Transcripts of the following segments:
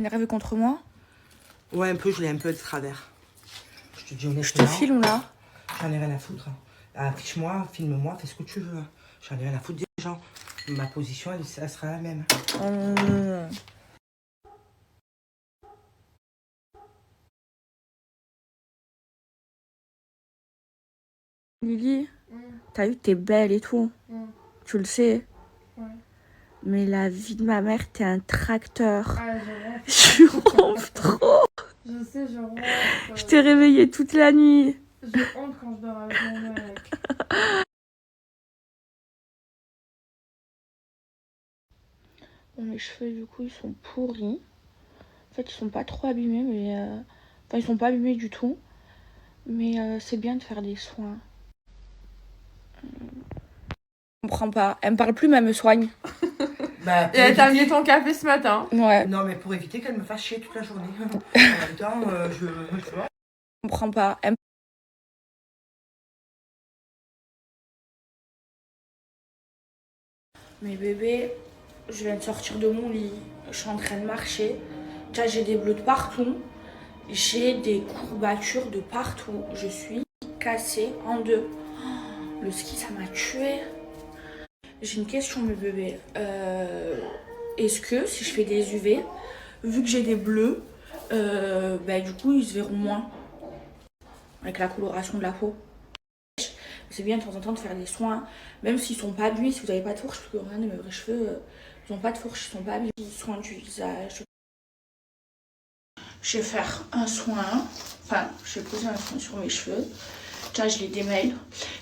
Énervé contre moi? Ouais, un peu, je l'ai un peu de travers. Je te dis honnêtement. Je te filme là? J'en ai rien à foutre. Affiche-moi, filme-moi, fais ce que tu veux. J'en ai rien à foutre des gens. Ma position, elle sera la même. Lily, t'as vu, t'es belle et tout. Tu le sais. Ouais. Mais la vie de ma mère, t'es un tracteur. Ah, je Je ronfle trop. Je sais, je ronfle. Je t'ai réveillée toute la nuit. J'ai honte quand je dors avec mon mec. Bon, mes cheveux, du coup, ils sont pourris. En fait, ils sont pas trop abîmés, mais... Enfin, ils sont pas abîmés du tout. Mais c'est bien de faire des soins. Je comprends pas. Elle me parle plus, mais elle me soigne. Bah, Et elle t'a amené ton café ce matin. Ouais. Non, mais pour éviter qu'elle me fasse chier toute la journée. En même temps, je vois. Je comprends pas. Mais bébé, je viens de sortir de mon lit. Je suis en train de marcher. Déjà, j'ai des bleus de partout. J'ai des courbatures de partout. Je suis cassée en deux. Le ski, ça m'a tuée. J'ai une question, mes bébés. Est-ce que si je fais des UV, vu que j'ai des bleus, bah, du coup, ils se verront moins avec la coloration de la peau? C'est bien de temps en temps de faire des soins, même s'ils sont pas abîmés, si vous n'avez pas de fourche, parce que regardez, mes vrais cheveux, ils n'ont pas de fourche, ils sont pas abîmés. Soins du visage. Je vais faire un soin, enfin, je vais poser un soin sur mes cheveux. Tiens, je les démêle.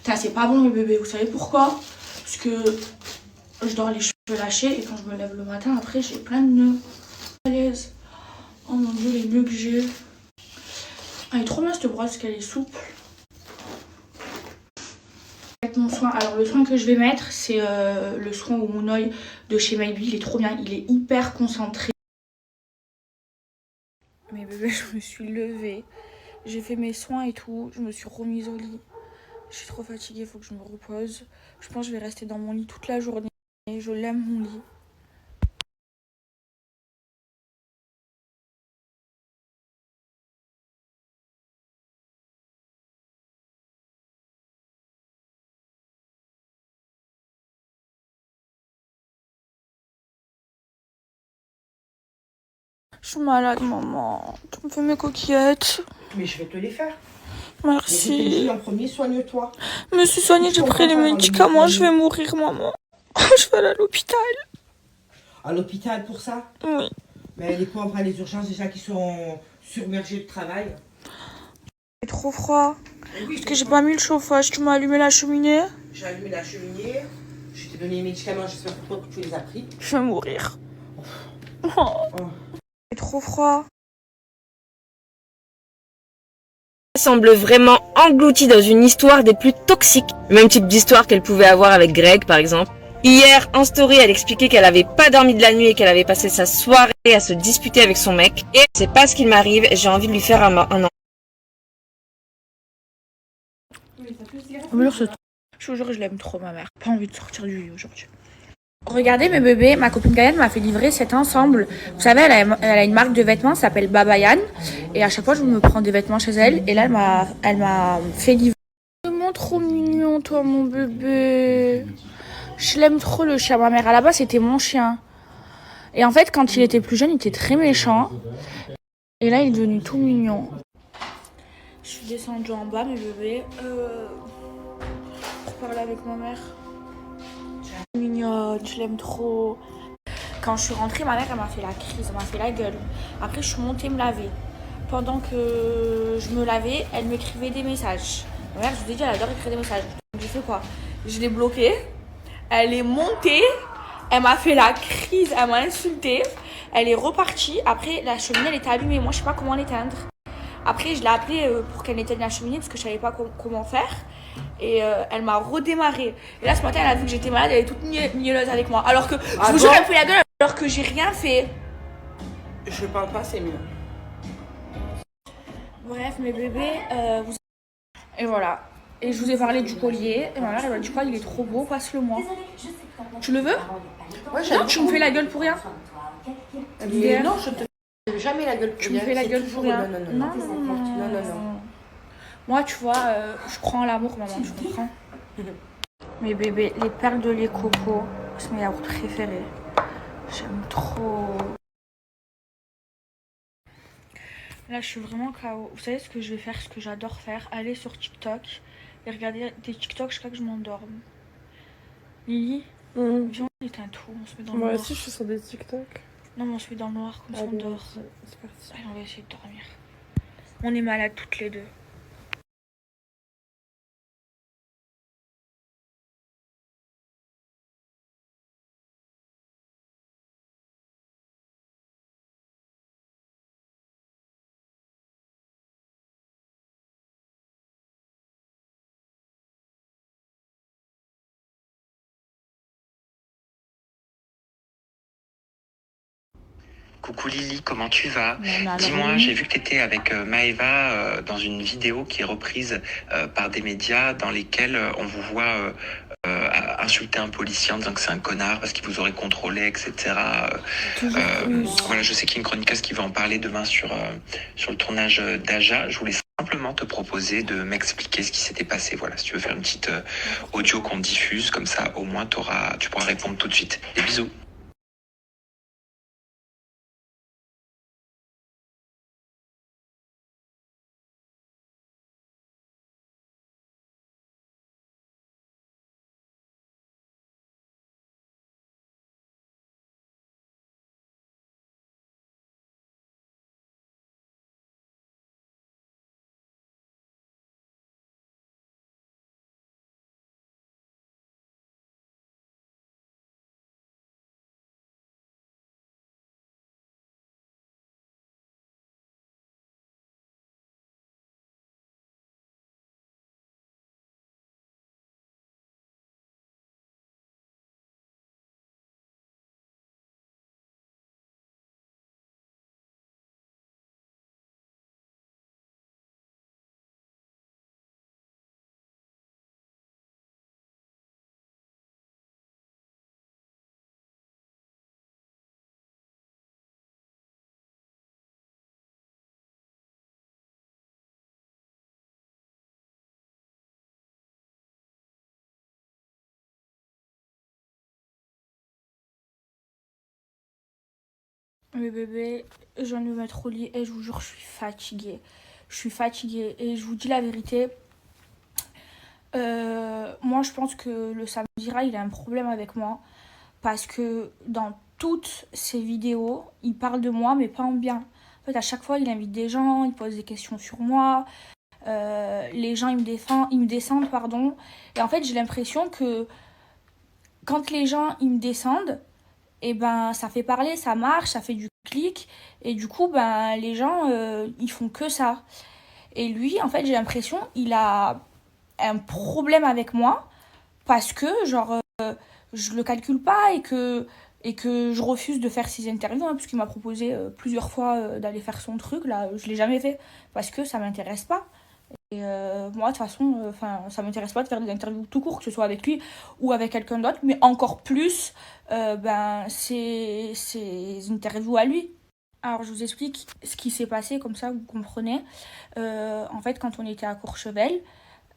Tiens, c'est pas bon, mes bébés, vous savez pourquoi? Parce que je dors les cheveux lâchés et quand je me lève le matin, après, j'ai plein de nœuds. Oh mon dieu, les nœuds que j'ai. Elle est trop bien cette brosse, parce qu'elle est souple. Mon soin. Alors le soin que je vais mettre, c'est le soin au Moon Oil de chez Maybe. Il est trop bien, il est hyper concentré. Mais bébé, je me suis levée, j'ai fait mes soins et tout, je me suis remise au lit. Je suis trop fatiguée, il faut que je me repose. Je pense que je vais rester dans mon lit toute la journée. Je l'aime mon lit. Je suis malade, maman. Tu me fais mes coquillettes. Mais je vais te les faire. Merci. Mais je t'ai dit en premier, soigne-toi. Je me suis soignée, j'ai pris les médicaments, je vais mourir, maman. Je vais aller à l'hôpital. À l'hôpital pour ça? Oui. Mais les pauvres à les urgences déjà qui sont submergés de travail. C'est trop froid. Parce que j'ai pas mis le chauffage. Tu m'as allumé la cheminée? J'ai allumé la cheminée. Je t'ai donné les médicaments, j'espère pour toi que tu les as pris. Je vais mourir. Oh. C'est trop froid. Semble vraiment engloutie dans une histoire des plus toxiques. Le même type d'histoire qu'elle pouvait avoir avec Greg par exemple. Hier, en story, elle expliquait qu'elle avait pas dormi de la nuit et qu'elle avait passé sa soirée à se disputer avec son mec. Et c'est pas ce qu'il m'arrive, j'ai envie de lui faire un an. Je vous jure, je l'aime trop, ma mère. Pas envie de sortir du lit aujourd'hui. Regardez mes bébés, ma copine Gaëlle m'a fait livrer cet ensemble. Vous savez, elle a une marque de vêtements, ça s'appelle Babayan. Et à chaque fois, je me prends des vêtements chez elle. Et là, elle m'a fait livrer. Vraiment trop mignon, toi, mon bébé. Je l'aime trop, le chien. Ma mère, à la base, c'était mon chien. Et en fait, quand il était plus jeune, il était très méchant. Et là, il est devenu tout mignon. Je suis descendue en bas, mes bébés. Pour parler avec ma mère. Mignonne, je l'aime trop. Quand je suis rentrée, ma mère, elle m'a fait la crise, elle m'a fait la gueule. Après, je suis montée me laver. Pendant que je me lavais, elle m'écrivait des messages. Ma mère, je vous ai dit, elle adore écrire des messages. Donc, j'ai fait quoi? Je l'ai bloquée. Elle est montée. Elle m'a fait la crise, elle m'a insultée. Elle est repartie. Après, la cheminée, elle était allumée. Moi, je sais pas comment l'éteindre. Après, je l'ai appelée pour qu'elle éteigne la cheminée parce que je savais pas comment faire. Et elle m'a redémarré. Et là, ce matin, elle a vu que j'étais malade, elle est toute mielleuse avec moi. Alors que, je vous jure, elle me fait la gueule alors que j'ai rien fait. Je parle pas, c'est mieux. Bref, mes bébés, et voilà. Et je vous ai parlé du collier. Et ma mère, elle m'a dit quoi, il est trop beau, passe-le-moi. Tu le veux? Ouais, Non, tu me fais la gueule pour rien. Mais non, je te jamais la gueule pour Tu me rien. fais la C'est gueule toujours pour rien. non, non, non, Non, non, non, non, non, non, non. Moi, tu vois, je crois en l'amour, maman, tu comprends? Mes bébés, les perles de lait coco, c'est mes yaourts préférés. J'aime trop. Là, je suis vraiment KO. Vous savez ce que je vais faire, ce que j'adore faire? Aller sur TikTok et regarder des TikTok jusqu'à que je m'endorme. Lily, viens, on éteint tout, on se met dans le Moi noir. aussi, je suis sur des TikTok. Non, mais on se met dans le noir, comme ça on Allez, dort. vas-y, c'est parti. Allez, on va essayer de dormir. On est malades toutes les deux. Coucou Lily, comment tu vas? Non, mais alors, Dis-moi, Lily, j'ai vu que tu étais avec Maëva dans une vidéo qui est reprise par des médias dans lesquels on vous voit insulter un policier en disant que c'est un connard parce qu'il vous aurait contrôlé, etc. toujours plus. Voilà, je sais qu'il y a une chroniqueuse qui va en parler demain sur le tournage d'Aja. Je voulais simplement te proposer de m'expliquer ce qui s'était passé. Voilà, si tu veux faire une petite audio qu'on diffuse, comme ça au moins tu pourras répondre tout de suite. Des bisous. Mais bébé, je viens de me mettre au lit et je vous jure, je suis fatiguée. Je suis fatiguée et je vous dis la vérité. Moi, je pense que le Samira, il a un problème avec moi. Parce que dans toutes ses vidéos, il parle de moi, mais pas en bien. En fait, à chaque fois, il invite des gens, il pose des questions sur moi. Les gens, ils me descendent, pardon. Et en fait, j'ai l'impression que quand les gens, ils me descendent, et ben ça fait parler, ça marche, ça fait du clic. Et du coup, ben les gens, ils font que ça. Et lui, en fait, j'ai l'impression, il a un problème avec moi parce que, genre, je le calcule pas et que je refuse de faire ses interviews, hein, parce qu'il m'a proposé plusieurs fois d'aller faire son truc. Là, je l'ai jamais fait parce que ça m'intéresse pas. Et moi, de toute façon, ça m'intéresse pas de faire des interviews tout court, que ce soit avec lui ou avec quelqu'un d'autre, mais encore plus, c'est interviews à lui. Alors, je vous explique ce qui s'est passé, comme ça, vous comprenez. En fait, quand on était à Courchevel,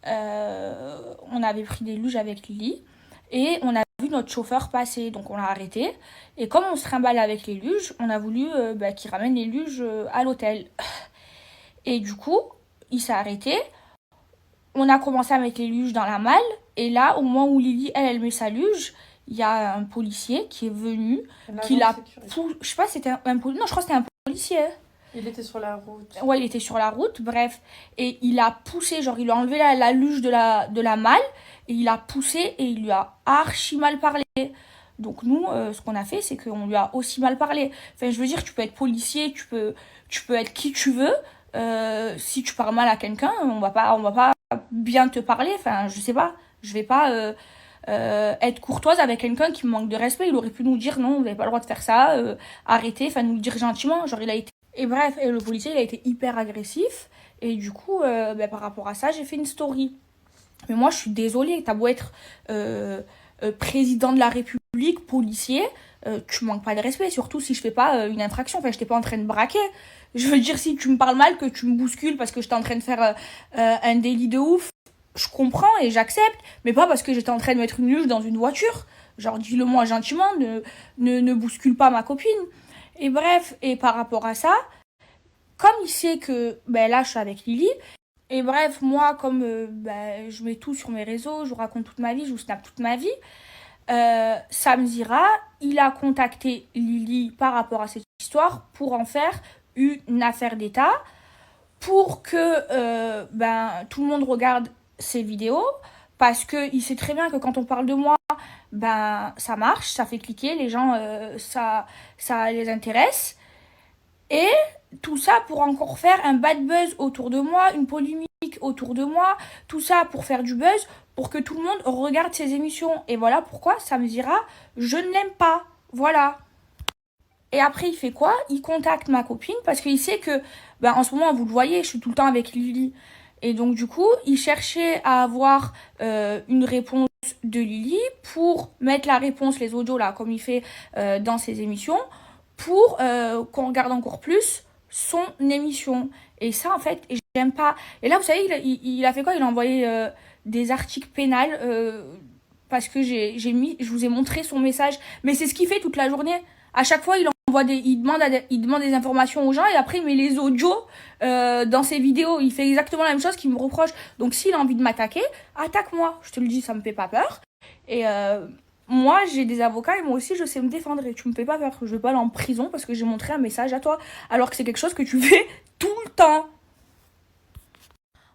on avait pris des luges avec Lily et on a vu notre chauffeur passer, donc on l'a arrêté. Et comme on se trimballe avec les luges, on a voulu qu'il ramène les luges à l'hôtel. Et du coup, il s'est arrêté. On a commencé à mettre les luges dans la malle. Et là, au moment où Lily, elle met sa luge, il y a un policier qui est venu, qui l'a poussé. Je sais pas si c'était un policier. Non, je crois que c'était un policier. Il était sur la route. Ouais, il était sur la route, bref. Et il a poussé, genre, il a enlevé la luge de la malle. Et il a poussé et il lui a archi mal parlé. Donc nous, ce qu'on a fait, c'est qu'on lui a aussi mal parlé. Enfin, je veux dire, tu peux être policier, tu peux être qui tu veux. Si tu parles mal à quelqu'un, on va pas bien te parler. Enfin, je sais pas. Je vais pas être courtoise avec quelqu'un qui me manque de respect. Il aurait pu nous dire non, vous n'avez pas le droit de faire ça. Arrêtez. Enfin, nous le dire gentiment. Genre, il a été. Et bref, et le policier, il a été hyper agressif. Et du coup, par rapport à ça, j'ai fait une story. Mais moi, je suis désolée. T'as beau être président de la République, public, policier, tu manques pas de respect, surtout si je fais pas une infraction. Enfin, je t'ai pas en train de braquer. Je veux dire, si tu me parles mal, que tu me bouscules parce que j'étais en train de faire un délit de ouf, je comprends et j'accepte, mais pas parce que j'étais en train de mettre une luge dans une voiture. Genre, dis-le moi gentiment, ne bouscule pas ma copine. Et bref, et par rapport à ça, comme il sait que là, je suis avec Lily, et bref, moi, comme je mets tout sur mes réseaux, je vous raconte toute ma vie, je vous snap toute ma vie, Sam Zira, il a contacté Lily par rapport à cette histoire pour en faire une affaire d'État, pour que tout le monde regarde ses vidéos, parce qu'il sait très bien que quand on parle de moi, ça marche, ça fait cliquer, les gens, ça les intéresse. Et tout ça pour encore faire un bad buzz autour de moi, une polémique autour de moi, tout ça pour faire du buzz, pour que tout le monde regarde ses émissions. Et voilà pourquoi Sam Zira, je ne l'aime pas. Voilà. Et après, il fait quoi? Il contacte ma copine parce qu'il sait que, en ce moment, vous le voyez, je suis tout le temps avec Lily. Et donc, du coup, il cherchait à avoir une réponse de Lily pour mettre la réponse, les audios, là, comme il fait dans ses émissions, pour qu'on regarde encore plus son émission. Et ça, en fait, j'aime pas. Et là, vous savez, il a fait quoi? Il a envoyé des articles pénals parce que je vous ai montré son message. Mais c'est ce qu'il fait toute la journée. À chaque fois, il demande des informations aux gens et après, il met les audios dans ses vidéos. Il fait exactement la même chose qu'il me reproche. Donc, s'il a envie de m'attaquer, attaque-moi. Je te le dis, ça me fait pas peur. Et moi, j'ai des avocats et moi aussi, je sais me défendre. Et tu me fais pas peur. Je vais pas aller en prison parce que j'ai montré un message à toi. Alors que c'est quelque chose que tu fais tout le temps.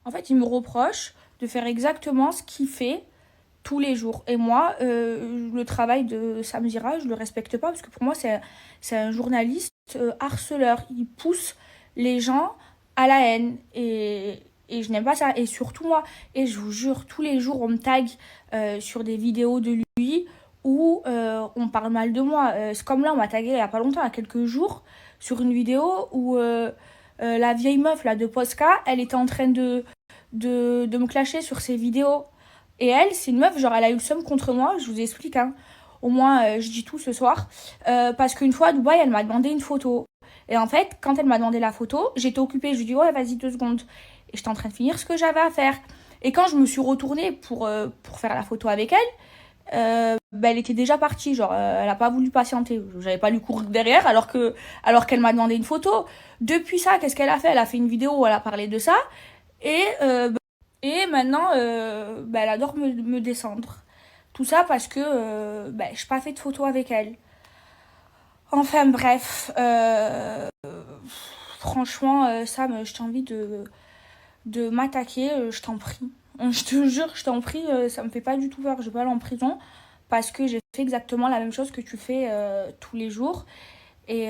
En fait, il me reproche de faire exactement ce qu'il fait tous les jours. Et moi, le travail de Sam Zira, je le respecte pas parce que pour moi, c'est un journaliste harceleur. Il pousse les gens à la haine. Et je n'aime pas ça. Et surtout moi, et je vous jure, tous les jours, on me tag sur des vidéos de lui où on parle mal de moi. C'est comme là, on m'a tagué il y a pas longtemps, il y a quelques jours, sur une vidéo où la vieille meuf là, de Posca, elle était en train de me clasher sur ses vidéos. Et elle, c'est une meuf, genre elle a eu le seum contre moi, je vous explique, hein. Au moins, je dis tout ce soir. Parce qu'une fois à Dubaï, elle m'a demandé une photo. Et en fait, quand elle m'a demandé la photo, j'étais occupée. Je lui ai dit, ouais, vas-y, 2 secondes. Et j'étais en train de finir ce que j'avais à faire. Et quand je me suis retournée pour faire la photo avec elle, elle était déjà partie. Genre, elle a pas voulu patienter. J'avais pas lui courir derrière alors qu'elle m'a demandé une photo. Depuis ça, qu'est-ce qu'elle a fait? Elle a fait une vidéo où elle a parlé de ça. Et maintenant, elle adore me descendre. Tout ça parce que je n'ai pas fait de photo avec elle. Enfin bref, franchement, Sam, je t'ai envie de m'attaquer, je t'en prie. Je te jure, je t'en prie, ça me fait pas du tout peur. Je vais pas aller en prison parce que j'ai fait exactement la même chose que tu fais tous les jours. Et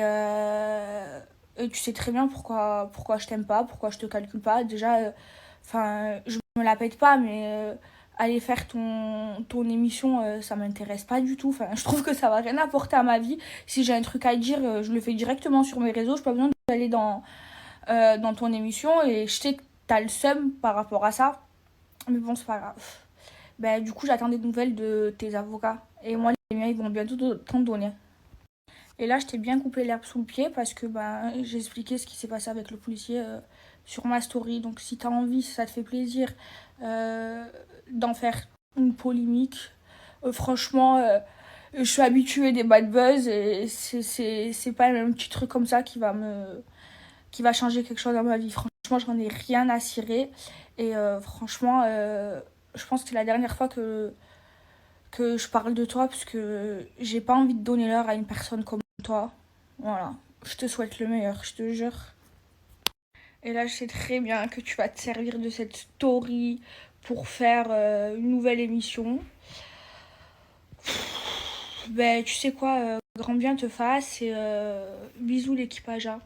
tu sais très bien pourquoi je t'aime pas, pourquoi je te calcule pas. Déjà, je me la pète pas, mais aller faire ton émission, ça m'intéresse pas du tout. Je trouve que ça va rien apporter à ma vie. Si j'ai un truc à dire, je le fais directement sur mes réseaux. Je n'ai pas besoin d'aller dans ton émission. Et je sais que t'as le seum par rapport à ça. Mais bon, c'est pas grave. Du coup, j'attends des nouvelles de tes avocats. Et moi, les miens, ils vont bientôt t'en donner. Et là, je t'ai bien coupé l'herbe sous le pied parce que j'ai expliqué ce qui s'est passé avec le policier sur ma story. Donc, si t'as envie, si ça te fait plaisir d'en faire une polémique, franchement, je suis habituée des bad buzz et c'est pas un petit truc comme ça qui va changer quelque chose dans ma vie. Franchement, j'en ai rien à cirer. Et franchement, je pense que c'est la dernière fois que je parle de toi parce que j'ai pas envie de donner l'heure à une personne comme toi. Voilà. Je te souhaite le meilleur, je te jure. Et là, je sais très bien que tu vas te servir de cette story pour faire une nouvelle émission. Tu sais quoi, grand bien te fasse et bisous l'équipe Aja.